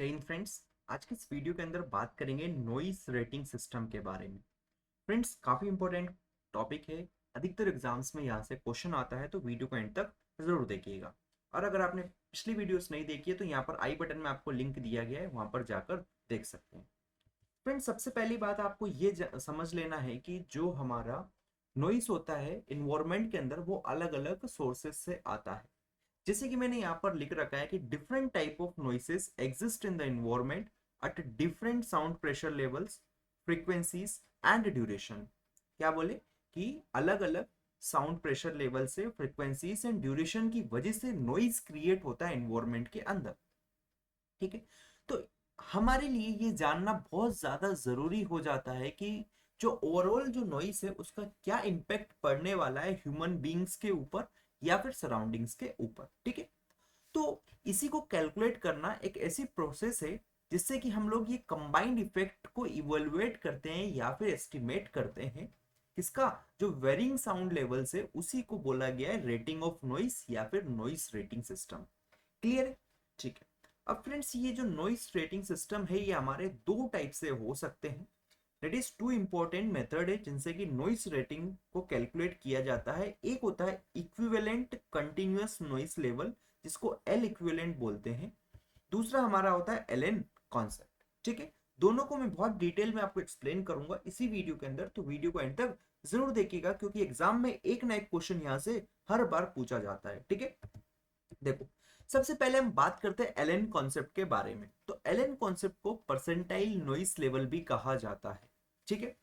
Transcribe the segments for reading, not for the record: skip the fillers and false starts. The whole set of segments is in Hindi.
जय हिंद फ्रेंड्स। आज की इस वीडियो के अंदर बात करेंगे नॉइस रेटिंग सिस्टम के बारे में। फ्रेंड्स, काफ़ी इंपॉर्टेंट टॉपिक है। अधिकतर एग्जाम्स में यहाँ से क्वेश्चन आता है, तो वीडियो को एंड तक ज़रूर देखिएगा। और अगर आपने पिछली वीडियोस नहीं देखी है तो यहाँ पर आई बटन में आपको लिंक दिया गया है, वहाँ पर जाकर देख सकते हैं। फ्रेंड्स, सबसे पहली बात आपको ये समझ लेना है कि जो हमारा नॉइस होता है इन्वायरमेंट के अंदर, वो अलग अलग सोर्सेस से आता है। जैसे कि मैंने यहाँ पर लिख रखा है कि different type of noises exist in the environment at different sound pressure levels, frequencies and duration. क्या बोले कि अलग अलग साउंड प्रेशर लेवल से, फ्रीक्वेंसीज एंड ड्यूरेशन की वजह से नॉइज क्रिएट होता है इन्वायरमेंट के अंदर। ठीक है, तो हमारे लिए ये जानना बहुत ज्यादा जरूरी हो जाता है कि जो ओवरऑल जो नॉइस है उसका क्या इम्पैक्ट पड़ने वाला है ह्यूमन बींग्स के ऊपर या फिर सराउंडिंग्स के ऊपर। ठीक है, तो इसी को कैलकुलेट करना एक ऐसी प्रोसेस है जिससे कि हम लोग ये कंबाइंड इफेक्ट को इवेलुएट करते हैं या फिर एस्टिमेट करते हैं। किसका? जो वेरिंग साउंड लेवल से, उसी को बोला गया है रेटिंग ऑफ नॉइस या फिर नॉइस रेटिंग सिस्टम। क्लियर है? ठीक है। अब फ्रेंड्स, ये जो नॉइस रेटिंग सिस्टम है ये हमारे दो टाइप से हो सकते हैं। That is two important method है जिनसे कि नॉइस रेटिंग को कैलकुलेट किया जाता है। एक होता है इक्विवेलेंट कंटिन्यूअस नॉइस लेवल, जिसको एल इक्विवेलेंट बोलते हैं। दूसरा हमारा होता है एल एन कॉन्सेप्ट। ठीक है, दोनों को मैं बहुत डिटेल में आपको एक्सप्लेन करूंगा इसी वीडियो के अंदर, तो वीडियो को एंड तक जरूर देखिएगा क्योंकि एग्जाम में एक ना एक क्वेश्चन यहाँ से हर बार पूछा जाता है। ठीक है, देखो, सबसे पहले हम बात करते हैं एलन कॉन्सेप्ट के बारे में। तो एलन कॉन्सेप्ट को परसेंटाइल नॉइस लेवल भी कहा जाता है। ठीक है,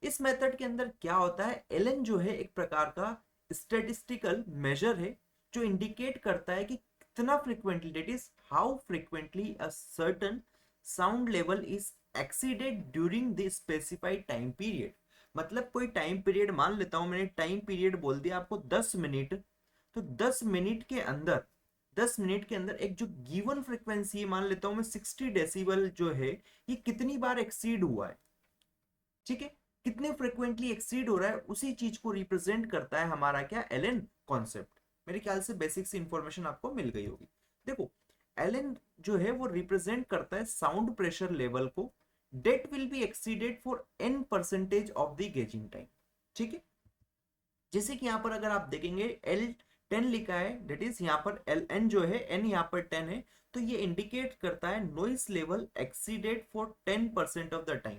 इस मेथड के अंदर क्या होता है, एलन जो है एक प्रकार का स्टैटिस्टिकल मेजर है जो इंडिकेट करता है कि कितना frequently, that is how frequently a certain sound level is exceeded during the specified time period. मतलब कोई टाइम पीरियड मान लेता हूं, मैंने टाइम पीरियड बोल दिया आपको 10 मिनट, तो 10 मिनट के अंदर, 10 मिनट के अंदर एक जो गिवन फ्रीक्वेंसी मान लेता हूं मैं 60 डेसिबल जो है, ये कितनी बार एक्सीड हुआ है। ठीक है, कितने फ्रिक्वेंटली एक्सीड हो रहा है, उसी चीज को रिप्रेजेंट करता है हमारा क्या, एलन कॉन्सेप्ट। मेरे ख्याल से बेसिक सी इंफॉर्मेशन आपको मिल गई होगी। देखो, एलन जो है वो रिप्रेजेंट करता है साउंड प्रेशर लेवल को that will be exceeded for n percentage of the gauging time. ठीक है, जैसे कि यहाँ पर अगर आप देखेंगे L10 लिखा है, डेट इज यहाँ पर Ln जो है, n यहाँ पर 10 है, तो ये इंडिकेट करता है noise level exceeded for 10% of the time.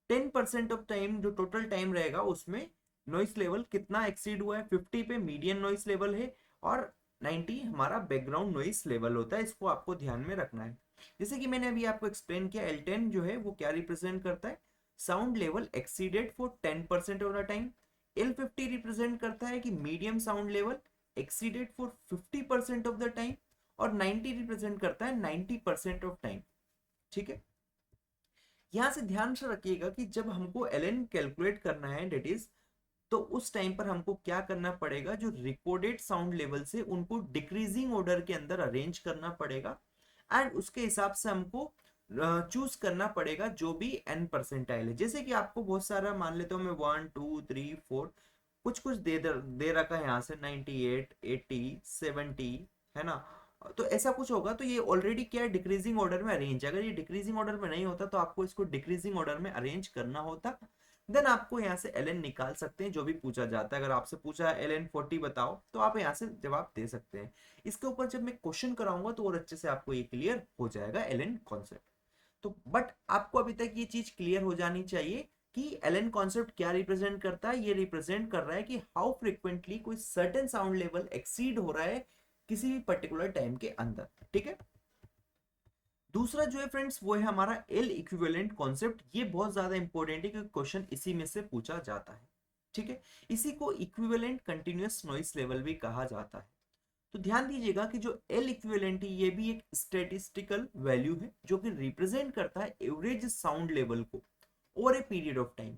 10% of time जो टोटल टाइम रहेगा उसमें नॉइस लेवल कितना एक्सीड हुआ है। 50 पे मीडियन नॉइस लेवल है और 90 हमारा बैकग्राउंड नॉइस लेवल होता है। इसको आपको ध्यान में रखना है। जैसे कि मैंने अभी आपको एक्सप्लेन किया, L10 जो है वो क्या रिप्रेजेंट करता है, sound level exceeded for 10% of the time. L50 represent करता है कि medium sound level exceeded for 50% of the time, और 90 रिप्रेजेंट करता है 90% ऑफ टाइम। ठीक है, यहां से ध्यान से रखिएगा कि जब हमको एलएन कैलकुलेट करना है, डेट इज, तो उस टाइम पर हमको क्या करना पड़ेगा, जो रिकॉर्डेड साउंड लेवल से उनको डिक्रीजिंग ऑर्डर के अंदर अरेंज करना पड़ेगा एंड उसके हिसाब से हमको चूज करना पड़ेगा जो भी एन परसेंटाइल है। जैसे कि आपको बहुत सारा मान लेता हूँ मैं, 1 2 3 4 कुछ कुछ दे रखा है यहाँ से, 98 80 70, है ना। तो ऐसा कुछ होगा, तो ये ऑलरेडी क्या है, डिक्रीजिंग ऑर्डर में अरेंज है। अगर ये डिक्रीजिंग ऑर्डर में नहीं होता तो आपको इसको डिक्रीजिंग ऑर्डर में अरेंज करना होता। देन आपको यहाँ से एल एन निकाल सकते हैं जो भी पूछा जाता है। अगर आपसे पूछा है LN40 बताओ, तो आप यहाँ से जवाब दे सकते हैं। इसके ऊपर जब मैं क्वेश्चन कराऊंगा तो और अच्छे से आपको ये क्लियर हो जाएगा एल एन कॉन्सेप्ट। तो बट आपको अभी तक ये चीज क्लियर हो जानी चाहिए कि एलन कॉन्सेप्ट क्या रिप्रेजेंट करता है। ये रिप्रेजेंट कर रहा है कि हाउ फ्रिक्वेंटली कोई सर्टेन साउंड लेवल एक्सीड हो रहा है किसी भी पर्टिकुलर टाइम के अंदर। ठीक है, दूसरा जो है फ्रेंड्स वो है हमारा एल इक्विवेलेंट कॉन्सेप्ट। ये बहुत ज्यादा इंपॉर्टेंट है क्योंकि क्वेश्चन इसी में से पूछा जाता है। ठीक है, इसी को इक्विवेलेंट कंटिन्यूअस नॉइस लेवल भी कहा जाता है। तो ध्यान दीजिएगा कि जो एल इक्विवेलेंट है ये भी एक स्टैटिस्टिकल वैल्यू है जो कि रिप्रेजेंट करता है एवरेज साउंड लेवल को over a period of time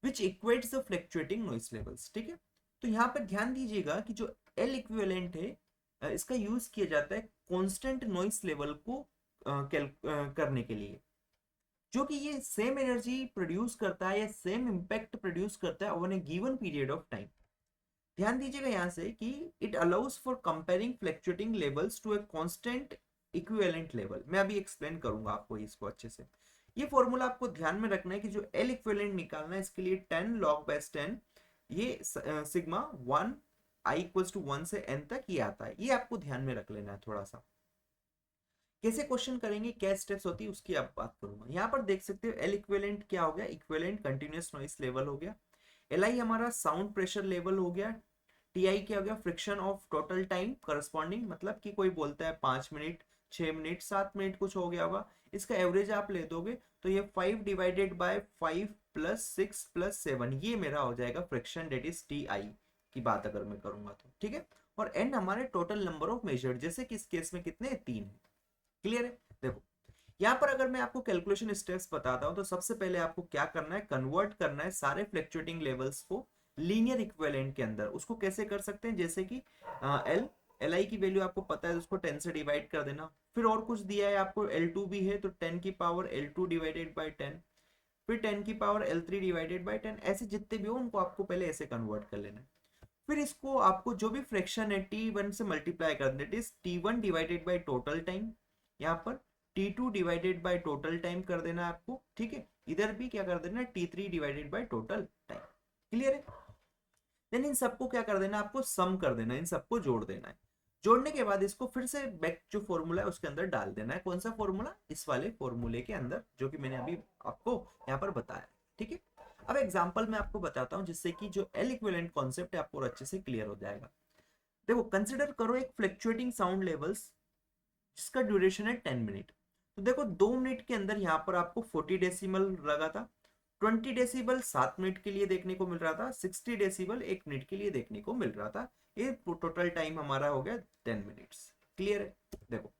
which equates the fluctuating noise levels. ठीक है, तो यहाँ पर ध्यान दीजिएगा कि जो एल इक्विवेलेंट है इसका यूज किया जाता है कांस्टेंट नॉइस लेवल को करने के लिए, जो कि ये सेम एनर्जी प्रोड्यूस करता है या सेम इम्पैक्ट प्रोड्यूस करता है over a given period of time. ध्यान दीजिएगा यहाँ से कि it allows for comparing fluctuating levels to a constant equivalent level. मैं अभी एक्सप्लेन करूंगा आपको इसको अच्छे से। ये फॉर्मूला आपको ध्यान में रखना है कि जो एल इक्विवेलेंट निकालना है इसके लिए 10 log बेस 10 ये सिग्मा 1 आई इक्वल्स टू 1 से n तक ये आता है। ये आपको ध्यान में रख लेना है थोड़ा सा। कैसे क्वेश्चन करेंगे, क्या स्टेप्स होती है उसकी आप बात करूंगा। यहाँ पर देख सकते हो एल इक्विवेलेंट क्या हो गया, इक्विवेलेंट कंटिन्यूअस नॉइस लेवल हो गया। एल आई हमारा साउंड प्रेशर लेवल हो गया। टी आई क्या हो गया, friction of total time corresponding, मतलब कि कोई बोलता है 5 मिनट, 6 मिनट, 7 मिनट कुछ हो गया होगा, इसका एवरेज आप ले दोगे तो ये 5 डिवाइडेड बाय 5 प्लस 6 प्लस 7 ये मेरा हो जाएगा friction, that is T I की बात अगर मैं करूंगा तो, ठीक है। और एन हमारे टोटल नंबर ऑफ मेजर, जैसे कि इस केस में कितने 3 है। क्लियर है। देखो यहाँ पर अगर मैं आपको कैलकुलेशन स्टेप्स बताता हूँ तो सबसे पहले आपको क्या करना है, कन्वर्ट करना है सारे फ्लक्चुएटिंग लेवल्स को लीनियर इक्विवेलेंट के अंदर। उसको कैसे कर सकते हैं, जैसे कि एल आई की वैल्यू आपको पता है, उसको 10 से डिवाइड कर देना। फिर और कुछ दिया है आपको, L2 भी है तो 10 की पावर L2 डिवाइडेड बाई 10, फिर 10 की पावर L3 डिवाइडेड बाई 10, ऐसे जितने भी हो उनको आपको पहले ऐसे कन्वर्ट कर लेना है। फिर इसको आपको जो भी फ्रैक्शन है T1 से मल्टीप्लाई कर देना, it is T1 divided by total time, यहाँ पर T2 divided by total time कर देना है आपको, ठीक है। इधर भी क्या कर देना, T3 divided by total time. Clear है। देन इन सबको क्या कर देना, आपको सम कर देना, इन सबको जोड़ देना है। जोड़ने के बाद इसको फिर से बैक जो फॉर्मूला है उसके अंदर डाल देना है। कौन सा फॉर्मूला, इस वाले फॉर्मूले के अंदर जो कि मैंने अभी आपको यहाँ पर बताया, ठीक है। अब एग्जांपल मैं आपको बताता हूँ जिससे कि जो एल इक्विवेलेंट कॉन्सेप्ट है आपको अच्छे से क्लियर हो जाएगा। देखो कंसिडर करो एक फ्लक्चुएटिंग साउंड लेवल्स जिसका ड्यूरेशन है 10 मिनट। तो देखो 2 मिनट के अंदर यहाँ पर आपको 40 डेसिमल लगा था, 20 डेसिबल 7 मिनट के लिए देखने को मिल रहा था, 60 डेसिबल 1 मिनट के लिए देखने को मिल रहा था। ये टोटल टाइम हमारा हो गया 10 मिनट्स। क्लियर है। देखो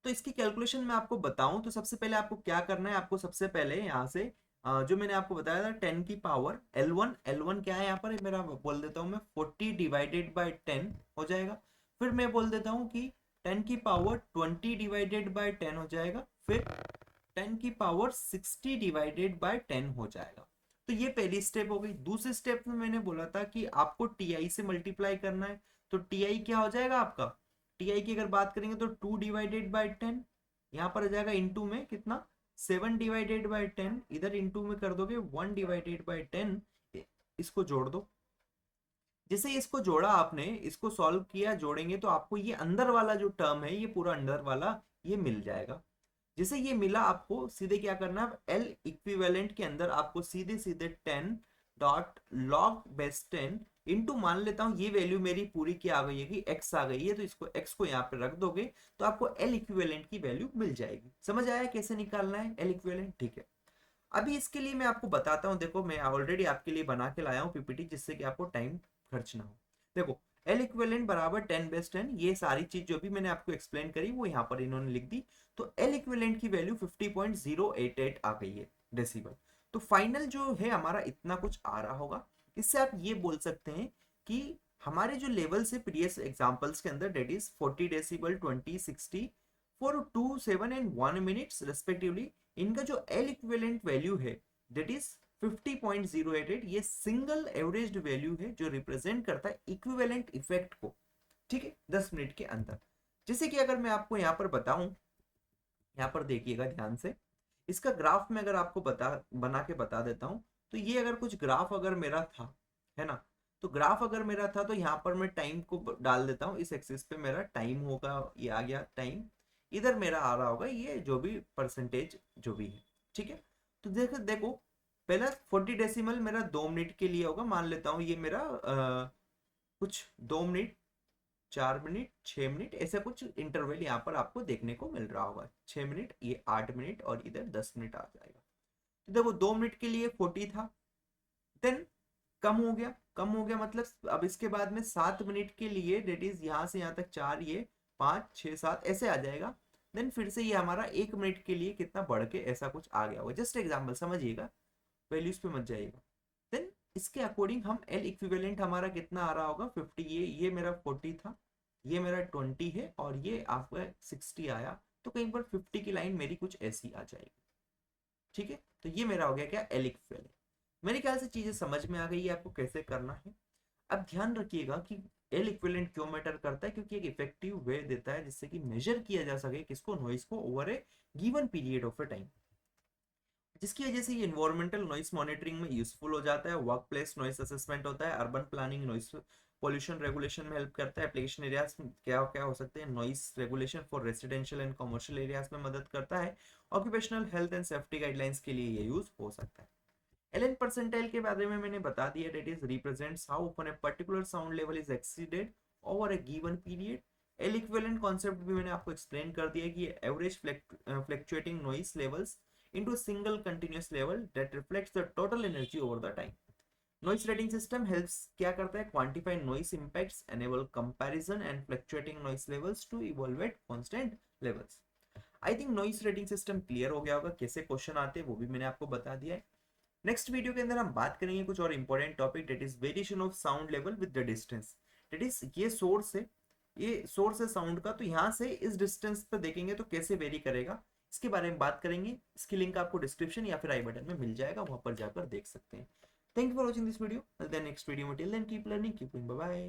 तो इसकी कैलकुलेशन मैं आपको बताऊं तो सबसे पहले आपको क्या करना है, आपको सबसे पहले यहाँ से जो मैंने आपको बताया था 10 की पावर L1 क्या है यहाँ पर मेरा, बोल देता हूँ मैं 40 डिवाइडेड बाई 10 हो जाएगा। फिर मैं बोल देता हूँ कि 10 की पावर 20 डिवाइडेड बाई 10 हो जाएगा। फिर 10 की पावर 60 डिवाइडेड बाय 10 हो जाएगा। तो ये पहली स्टेप हो गई। दूसरी स्टेप में मैंने बोला था कि आपको टी से मल्टीप्लाई करना है, तो टी क्या हो जाएगा आपका, टी की अगर बात करेंगे तो 2 डिवाइडेड बाय 10, यहाँ पर आ जाएगा इंटू में कितना 7 डिवाइडेड बाय 10, इधर इंटू में कर दोगे 1 डिवाइडेड बाय 10, इसको जोड़ दो। जैसे इसको जोड़ा आपने, इसको सॉल्व किया, जोड़ेंगे तो आपको ये अंदर वाला जो टर्म है ये पूरा अंदर वाला ये मिल जाएगा। जैसे ये मिला आपको सीधे क्या करना है, एल इक्विवेलेंट के अंदर आपको सीधे सीधे 10 डॉट लॉग बेस 10 इंटू, मान लेता हूं ये वैल्यू मेरी पूरी क्या आ गई है कि x आ गई है, तो इसको x को यहाँ पे रख दोगे तो आपको एल इक्विवेलेंट की वैल्यू मिल जाएगी। समझ आया कैसे निकालना है एल इक्विवेलेंट, ठीक है। अभी इसके लिए मैं आपको बताता हूँ। देखो मैं ऑलरेडी आपके लिए बना के लाया हूँ पीपीटी, जिससे कि आपको टाइम खर्च ना हो। देखो एल इक्विवेलेंट बराबर 10/10, ये सारी चीज जो भी मैंने आपको एक्सप्लेन करी वो यहाँ पर इन्होंने लिख दी। तो एल इक्विवेलेंट की वैल्यू 50.088 आ गई है डेसिबल। तो फाइनल जो है हमारा इतना कुछ आ रहा होगा। इससे आप ये बोल सकते हैं कि हमारे जो लेवल से प्रीवियस एग्जांपल्स के अंदर, that is 40 decibel, 20, 60 for 2, 7 and 1 minutes respectively, इनका जो एल इक्विवेलेंट वैल्यू है दैट इज 50.088, ये सिंगल एवरेज वैल्यू है जो रिप्रेजेंट करता है इक्विवेलेंट इफेक्ट को, ठीक है, 10 मिनट के अंदर। जैसे कि अगर मैं आपको यहाँ पर बताऊं, यहाँ पर देखिएगा ध्यान से, इसका ग्राफ में अगर आपको बना के बता देता हूं, तो ये अगर कुछ ग्राफ अगर मेरा था, है ना, तो ग्राफ अगर मेरा था तो यहाँ पर मैं टाइम को डाल देता हूँ, इस एक्सिस पे मेरा टाइम होगा, ये आ गया टाइम, इधर मेरा आ रहा होगा ये जो भी परसेंटेज जो भी है, ठीक है। तो देखो देखो पहला 40 डेसिमल मेरा 2 मिनट के लिए होगा, मान लेता हूँ ये मेरा कुछ 2 मिनट, 4 मिनट, 6 मिनट, ऐसा कुछ इंटरवल यहाँ पर आपको देखने को मिल रहा होगा। 6 मिनट, ये 8 मिनट और इधर 10 मिनट आ जाएगा। तो देखो 2 मिनट के लिए 40 था, देन कम हो गया, कम हो गया मतलब अब इसके बाद में 7 मिनट के लिए, डेट इज यहाँ से यहाँ तक 4, ये 5, 6, 7 ऐसे आ जाएगा। देन फिर से ये हमारा 1 मिनट के लिए कितना बढ़ के ऐसा कुछ आ गया होगा। जस्ट एग्जाम्पल समझिएगा, वैल्यूज पे मत जाइएगा। देन इसके अकॉर्डिंग हम एल इक्विवेलेंट हमारा कितना आ रहा होगा 50, ये मेरा 40 था, ये मेरा 20 है और ये आपका 60 आया, तो कहीं पर 50 की लाइन मेरी कुछ ऐसी आ जाएगी, ठीक है। तो ये मेरा हो गया क्या, एल इक्विवेलेंट। मेरे ख्याल से चीजें समझ में आ गई है आपको कैसे करना है। अब ध्यान रखिएगा कि एल इक्विवेलेंट क्यों मैटर करता है? क्योंकि एक इफेक्टिव वे देता है जिससे कि मेजर किया जा सके किसको, नॉइस को, over a given period of A time, जिसकी वजह से ये इन्वायरमेंटल नॉइस मॉनिटरिंग में यूजफुल हो जाता है। वर्क प्लेस नॉइस असेसमेंट होता है, urban planning noise pollution regulation में हेल्प करता है। एप्लीकेशन एरियाज क्या क्या हो सकते हैं, noise regulation for residential and commercial areas में मदद करता है। Occupational health and safety guidelines के लिए ये यूज हो सकता है। एलन परसेंटाइल के बारे में मैंने बता दिया, that is represents how often a particular sound level is exceeded over a given period. L equivalent concept भी मैंने आपको एक्सप्लेन कर दिया कि average fluctuating noise levels into a single continuous level that reflects the total energy over the time. Noise rating system helps क्या करता है, quantify noise impacts, enable comparison and fluctuating noise levels to evaluate constant levels. I think noise rating system clear हो गया होगा, कैसे क्वेश्चन आते हैं वो भी मैंने आपको बता दिया है। नेक्स्ट वीडियो के अंदर हम बात करेंगे कुछ और important topic, that is variation of sound level with the distance. That is ये सोर्स है, ये सोर्स है साउंड का, तो यहाँ से इस डिस्टेंस पे देखेंगे तो कैसे वेरी करेगा, इसके बारे में बात करेंगे। इसकी लिंक आपको डिस्क्रिप्शन या फिर आई बटन में मिल जाएगा, वहां पर जाकर देख सकते हैं। Thank you for watching this video, next video में, till then keep learning, keep bye bye.